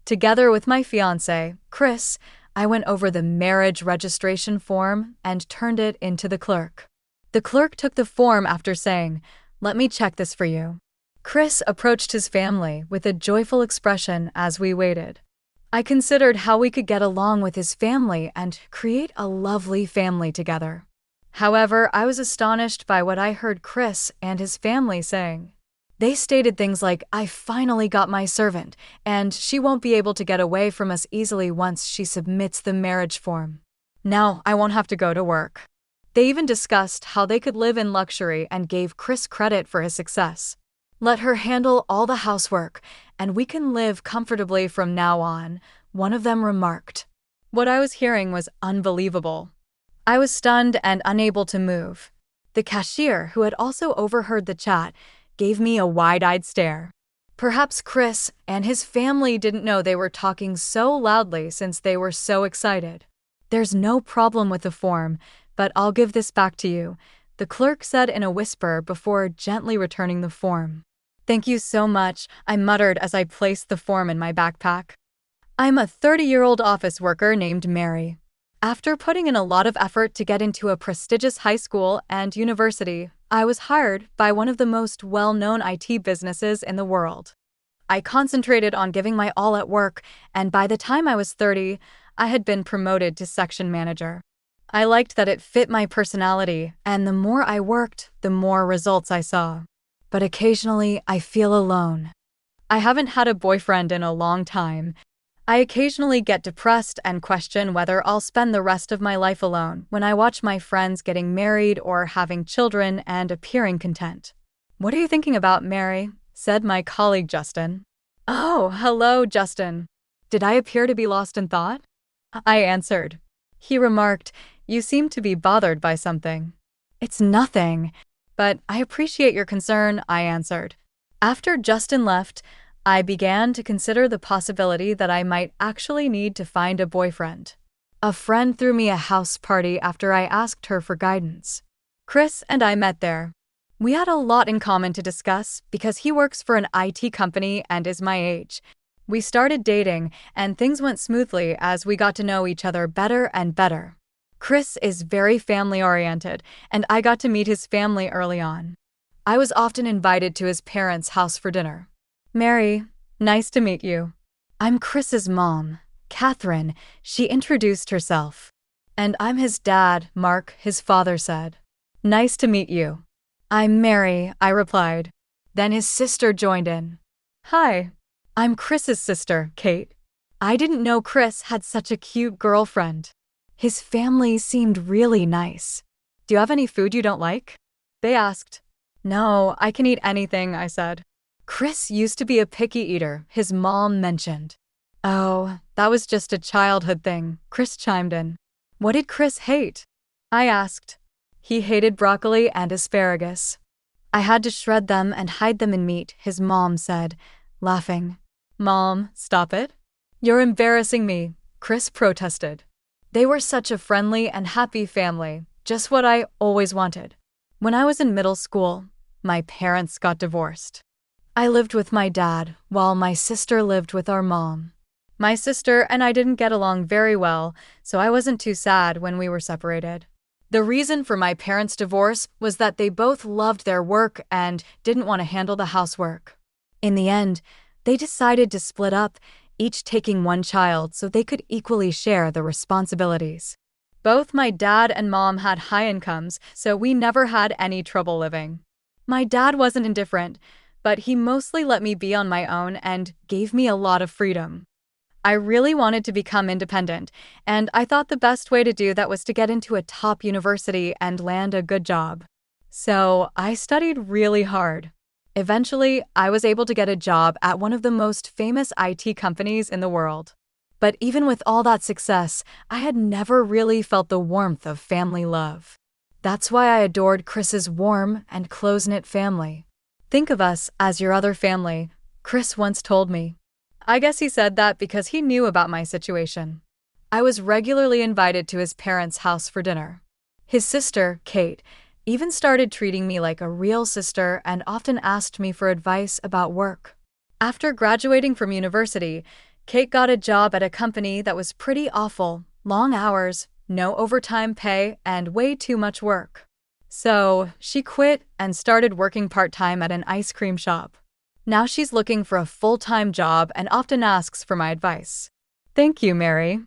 Together with my fiancé, Chris, I went over the marriage registration form and turned it into the clerk. The clerk took the form after saying, "Let me check this for you." Chris approached his family with a joyful expression as we waited. I considered how we could get along with his family and create a lovely family together. However, I was astonished by what I heard Chris and his family saying. They stated things like, "I finally got my servant, and she won't be able to get away from us easily once she submits the marriage form. Now I won't have to go to work." They even discussed how they could live in luxury and gave Chris credit for his success. "Let her handle all the housework, and we can live comfortably from now on," one of them remarked. What I was hearing was unbelievable. I was stunned and unable to move. The cashier, who had also overheard the chat, gave me a wide-eyed stare. Perhaps Chris and his family didn't know they were talking so loudly since they were so excited. "There's no problem with the form, but I'll give this back to you," the clerk said in a whisper before gently returning the form. "Thank you so much," I muttered as I placed the form in my backpack. I'm a 30-year-old office worker named Mary. After putting in a lot of effort to get into a prestigious high school and university, I was hired by one of the most well-known IT businesses in the world. I concentrated on giving my all at work, and by the time I was 30, I had been promoted to section manager. I liked that it fit my personality, and the more I worked, the more results I saw. But occasionally, I feel alone. I haven't had a boyfriend in a long time. I occasionally get depressed and question whether I'll spend the rest of my life alone when I watch my friends getting married or having children and appearing content. "What are you thinking about, Mary?" said my colleague Justin. "Oh, hello, Justin. Did I appear to be lost in thought?" I answered. He remarked, "You seem to be bothered by something." "It's nothing, but I appreciate your concern," I answered. After Justin left, I began to consider the possibility that I might actually need to find a boyfriend. A friend threw me a house party after I asked her for guidance. Chris and I met there. We had a lot in common to discuss because he works for an IT company and is my age. We started dating, and things went smoothly as we got to know each other better and better. Chris is very family-oriented, and I got to meet his family early on. I was often invited to his parents' house for dinner. "Mary, nice to meet you. I'm Chris's mom, Catherine," she introduced herself. "And I'm his dad, Mark," his father said. "Nice to meet you." "I'm Mary," I replied. Then his sister joined in. "Hi, I'm Chris's sister, Kate. I didn't know Chris had such a cute girlfriend. His family seemed really nice. Do you have any food you don't like?" they asked. "No, I can eat anything," I said. "Chris used to be a picky eater," his mom mentioned. "Oh, that was just a childhood thing," Chris chimed in. "What did Chris hate?" I asked. "He hated broccoli and asparagus. I had to shred them and hide them in meat," his mom said, laughing. "Mom, stop it. You're embarrassing me," Chris protested. They were such a friendly and happy family, just what I always wanted. When I was in middle school, my parents got divorced. I lived with my dad, while my sister lived with our mom. My sister and I didn't get along very well, so I wasn't too sad when we were separated. The reason for my parents' divorce was that they both loved their work and didn't want to handle the housework. In the end, they decided to split up, each taking one child so they could equally share the responsibilities. Both my dad and mom had high incomes, so we never had any trouble living. My dad wasn't indifferent, but he mostly let me be on my own and gave me a lot of freedom. I really wanted to become independent, and I thought the best way to do that was to get into a top university and land a good job. So I studied really hard. Eventually, I was able to get a job at one of the most famous IT companies in the world. But even with all that success, I had never really felt the warmth of family love. That's why I adored Chris's warm and close-knit family. "Think of us as your other family," Chris once told me. I guess he said that because he knew about my situation. I was regularly invited to his parents' house for dinner. His sister, Kate, even started treating me like a real sister and often asked me for advice about work. After graduating from university, Kate got a job at a company that was pretty awful, long hours, no overtime pay, and way too much work. So, she quit and started working part-time at an ice cream shop. Now she's looking for a full-time job and often asks for my advice. Thank you, Mary.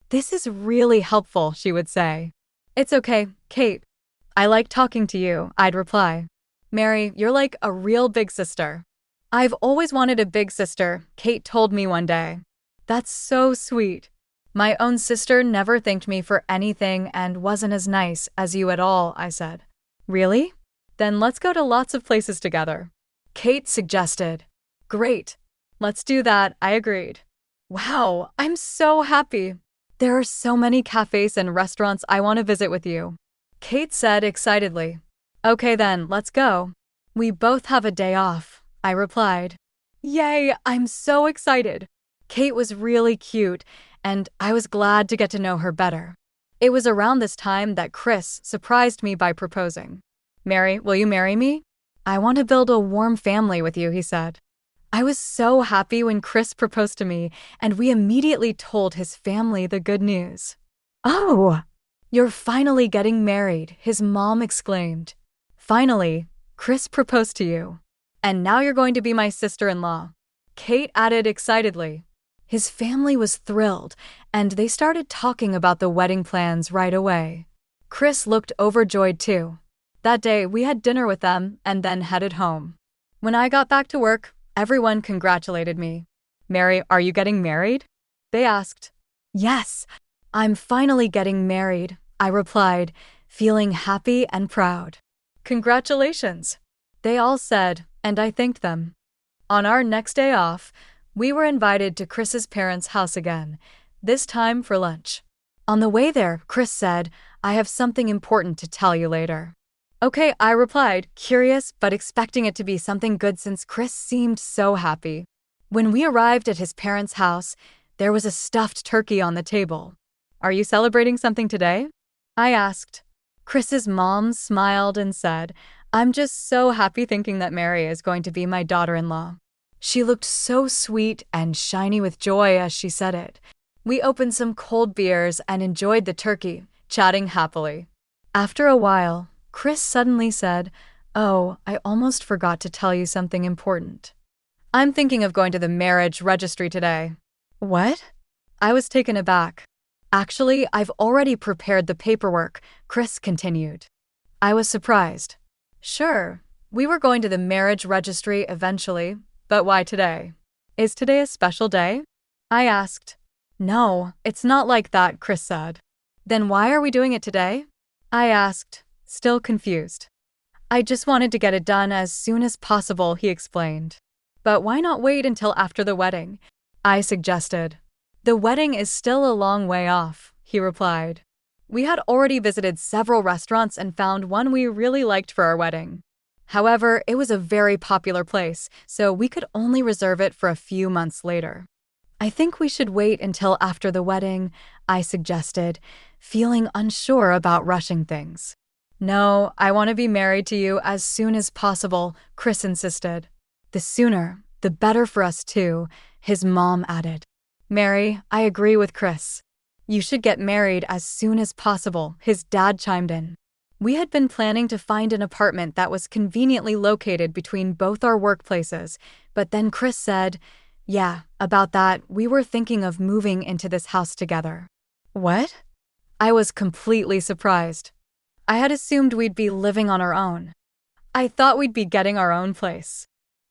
This is really helpful, she would say. It's okay, Kate. I like talking to you, I'd reply. Mary, you're like a real big sister. I've always wanted a big sister, Kate told me one day. That's so sweet. My own sister never thanked me for anything and wasn't as nice as you at all, I said. Really? Then let's go to lots of places together. Kate suggested. Great. Let's do that, I agreed. Wow, I'm so happy. There are so many cafes and restaurants I want to visit with you. Kate said excitedly. Okay then, let's go. We both have a day off, I replied. Yay, I'm so excited. Kate was really cute, and I was glad to get to know her better. It was around this time that Chris surprised me by proposing. Mary, will you marry me? I want to build a warm family with you, he said. I was so happy when Chris proposed to me, and we immediately told his family the good news. Oh, you're finally getting married, his mom exclaimed. Finally, Chris proposed to you. And now you're going to be my sister-in-law, Kate added excitedly. His family was thrilled, and they started talking about the wedding plans right away. Chris looked overjoyed too. That day, we had dinner with them and then headed home. When I got back to work, everyone congratulated me. Mary, are you getting married? They asked. Yes, I'm finally getting married, I replied, feeling happy and proud. Congratulations, they all said, and I thanked them. On our next day off, we were invited to Chris's parents' house again, this time for lunch. On the way there, Chris said, I have something important to tell you later. Okay, I replied, curious but expecting it to be something good since Chris seemed so happy. When we arrived at his parents' house, there was a stuffed turkey on the table. Are you celebrating something today? I asked. Chris's mom smiled and said, I'm just so happy thinking that Mary is going to be my daughter-in-law. She looked so sweet and shiny with joy as she said it. We opened some cold beers and enjoyed the turkey, chatting happily. After a while, Chris suddenly said, Oh, I almost forgot to tell you something important. I'm thinking of going to the marriage registry today. What? I was taken aback. Actually, I've already prepared the paperwork, Chris continued. I was surprised. Sure, we were going to the marriage registry eventually, but why today? Is today a special day? I asked. No, it's not like that, Chris said. Then why are we doing it today? I asked, still confused. I just wanted to get it done as soon as possible, he explained. But why not wait until after the wedding? I suggested. The wedding is still a long way off, he replied. We had already visited several restaurants and found one we really liked for our wedding. However, it was a very popular place, so we could only reserve it for a few months later. I think we should wait until after the wedding, I suggested, feeling unsure about rushing things. No, I want to be married to you as soon as possible, Chris insisted. The sooner, the better for us too, his mom added. Mary, I agree with Chris. You should get married as soon as possible, his dad chimed in. We had been planning to find an apartment that was conveniently located between both our workplaces, but then Chris said, yeah, about that, we were thinking of moving into this house together. What? I was completely surprised. I had assumed we'd be living on our own. I thought we'd be getting our own place.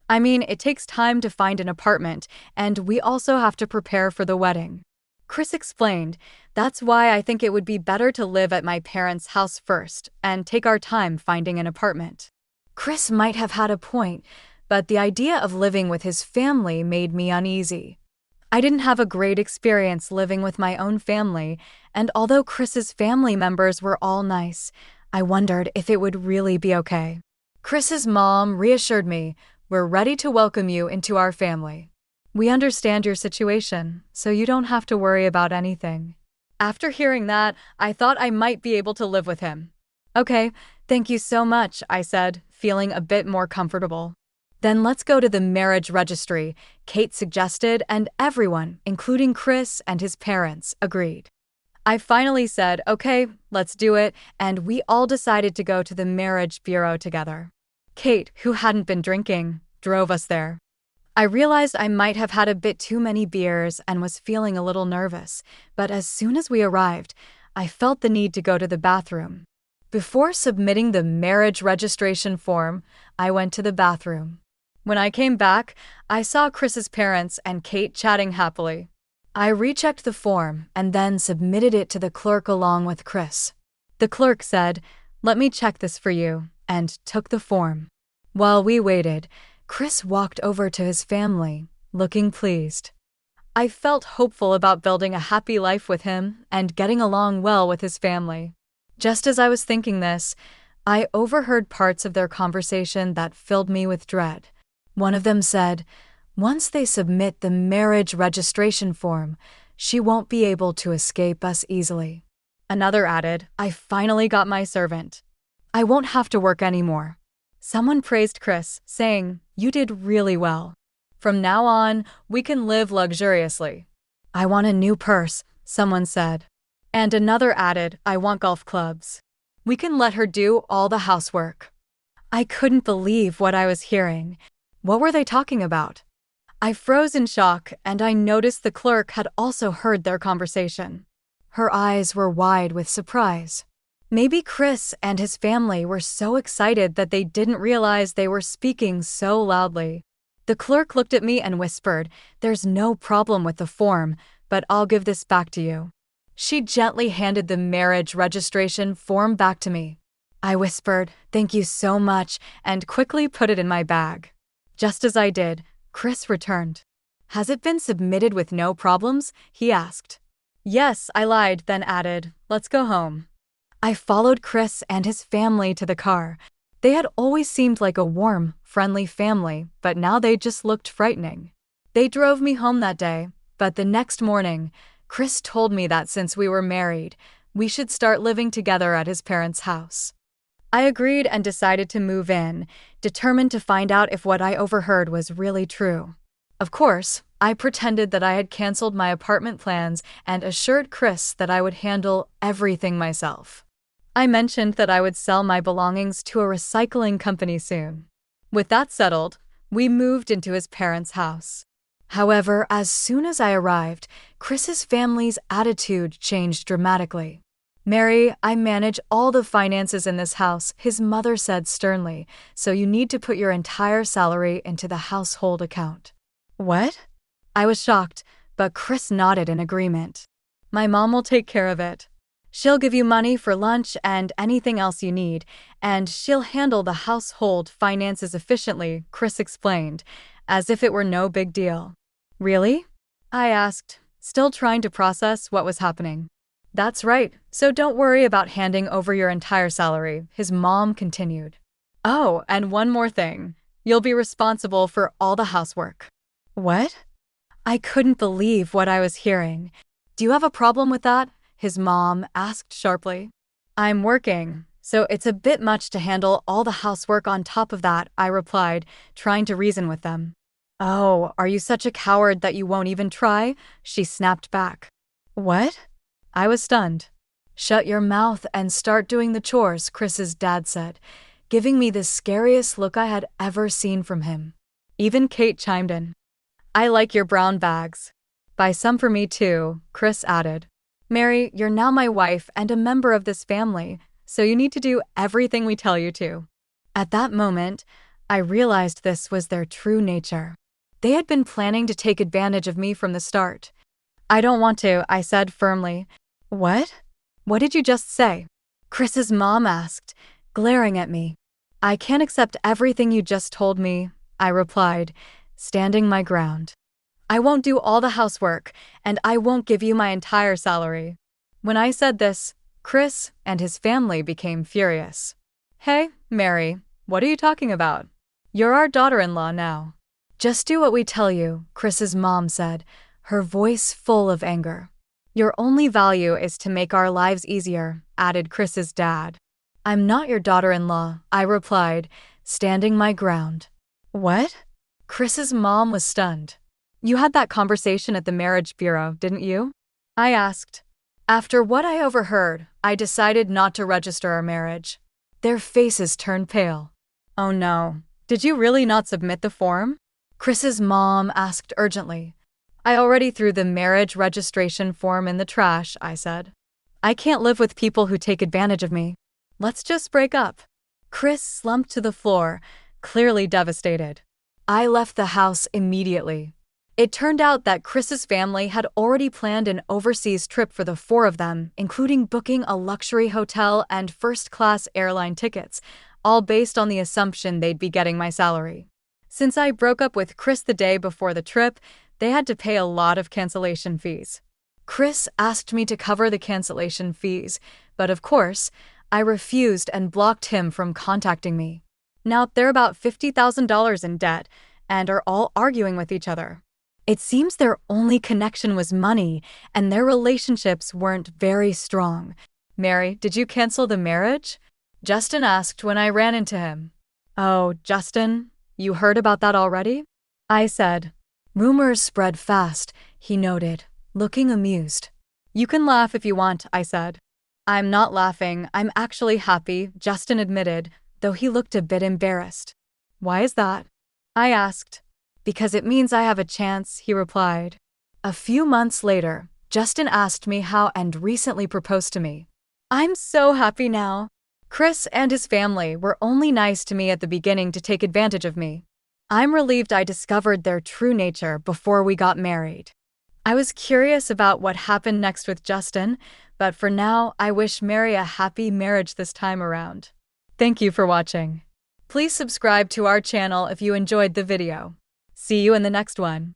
I mean, it takes time to find an apartment, and we also have to prepare for the wedding. Chris explained, that's why I think it would be better to live at my parents' house first and take our time finding an apartment. Chris might have had a point, but the idea of living with his family made me uneasy. I didn't have a great experience living with my own family, and although Chris's family members were all nice, I wondered if it would really be okay. Chris's mom reassured me, we're ready to welcome you into our family. We understand your situation, so you don't have to worry about anything. After hearing that, I thought I might be able to live with him. Okay, thank you so much, I said, feeling a bit more comfortable. Then let's go to the marriage registry, Kate suggested, and everyone, including Chris and his parents, agreed. I finally said, okay, let's do it, and we all decided to go to the marriage bureau together. Kate, who hadn't been drinking, drove us there. I realized I might have had a bit too many beers and was feeling a little nervous, but as soon as we arrived, I felt the need to go to the bathroom. Before submitting the marriage registration form, I went to the bathroom. When I came back, I saw Chris's parents and Kate chatting happily. I rechecked the form and then submitted it to the clerk along with Chris. The clerk said, "Let me check this for you," and took the form. While we waited, Chris walked over to his family, looking pleased. I felt hopeful about building a happy life with him and getting along well with his family. Just as I was thinking this, I overheard parts of their conversation that filled me with dread. One of them said, "Once they submit the marriage registration form, she won't be able to escape us easily." Another added, "I finally got my servant. I won't have to work anymore." Someone praised Chris, saying, "You did really well. From now on, we can live luxuriously." "I want a new purse," someone said. And another added, "I want golf clubs. We can let her do all the housework." I couldn't believe what I was hearing. What were they talking about? I froze in shock, and I noticed the clerk had also heard their conversation. Her eyes were wide with surprise. Maybe Chris and his family were so excited that they didn't realize they were speaking so loudly. The clerk looked at me and whispered, "There's no problem with the form, but I'll give this back to you." She gently handed the marriage registration form back to me. I whispered, "Thank you so much," and quickly put it in my bag. Just as I did, Chris returned. "Has it been submitted with no problems?" he asked. "Yes," I lied, then added, "Let's go home." I followed Chris and his family to the car. They had always seemed like a warm, friendly family, but now they just looked frightening. They drove me home that day, but the next morning, Chris told me that since we were married, we should start living together at his parents' house. I agreed and decided to move in, determined to find out if what I overheard was really true. Of course, I pretended that I had canceled my apartment plans and assured Chris that I would handle everything myself. I mentioned that I would sell my belongings to a recycling company soon. With that settled, we moved into his parents' house. However, as soon as I arrived, Chris's family's attitude changed dramatically. "Mary, I manage all the finances in this house," his mother said sternly, "so you need to put your entire salary into the household account." What? I was shocked, but Chris nodded in agreement. "My mom will take care of it. She'll give you money for lunch and anything else you need, and she'll handle the household finances efficiently," Chris explained, as if it were no big deal. "Really?" I asked, still trying to process what was happening. "That's right, so don't worry about handing over your entire salary," his mom continued. "Oh, and one more thing. You'll be responsible for all the housework." What? I couldn't believe what I was hearing. "Do you have a problem with that?" his mom asked sharply. "I'm working, so it's a bit much to handle all the housework on top of that," I replied, trying to reason with them. "Oh, are you such a coward that you won't even try?" she snapped back. "What?" I was stunned. "Shut your mouth and start doing the chores," Chris's dad said, giving me the scariest look I had ever seen from him. Even Kate chimed in. "I like your brown bags. Buy some for me too," Chris added. "Mary, you're now my wife and a member of this family, so you need to do everything we tell you to." At that moment, I realized this was their true nature. They had been planning to take advantage of me from the start. "I don't want to," I said firmly. "What? What did you just say?" Chris's mom asked, glaring at me. "I can't accept everything you just told me," I replied, standing my ground. "I won't do all the housework, and I won't give you my entire salary." When I said this, Chris and his family became furious. "Hey, Mary, what are you talking about? You're our daughter-in-law now. Just do what we tell you," Chris's mom said, her voice full of anger. "Your only value is to make our lives easier," added Chris's dad. "I'm not your daughter-in-law," I replied, standing my ground. What? Chris's mom was stunned. You had that conversation at the marriage bureau, didn't you? I asked. After what I overheard, I decided not to register our marriage. Their faces turned pale. Oh no, did you really not submit the form? Chris's mom asked urgently. I already threw the marriage registration form in the trash, I said. I can't live with people who take advantage of me. Let's just break up. Chris slumped to the floor, clearly devastated. I left the house immediately. It turned out that Chris's family had already planned an overseas trip for the four of them, including booking a luxury hotel and first-class airline tickets, all based on the assumption they'd be getting my salary. Since I broke up with Chris the day before the trip, they had to pay a lot of cancellation fees. Chris asked me to cover the cancellation fees, but of course, I refused and blocked him from contacting me. Now they're about $50,000 in debt and are all arguing with each other. It seems their only connection was money, and their relationships weren't very strong. Mary, did you cancel the marriage? Justin asked when I ran into him. Oh, Justin, you heard about that already? I said. Rumors spread fast, he noted, looking amused. You can laugh if you want, I said. I'm not laughing, I'm actually happy, Justin admitted, though he looked a bit embarrassed. Why is that? I asked. Because it means I have a chance, he replied. A few months later, Justin asked me how and recently proposed to me. I'm so happy now. Chris and his family were only nice to me at the beginning to take advantage of me. I'm relieved I discovered their true nature before we got married. I was curious about what happened next with Justin, but for now, I wish Mary a happy marriage this time around. Thank you for watching. Please subscribe to our channel if you enjoyed the video. See you in the next one.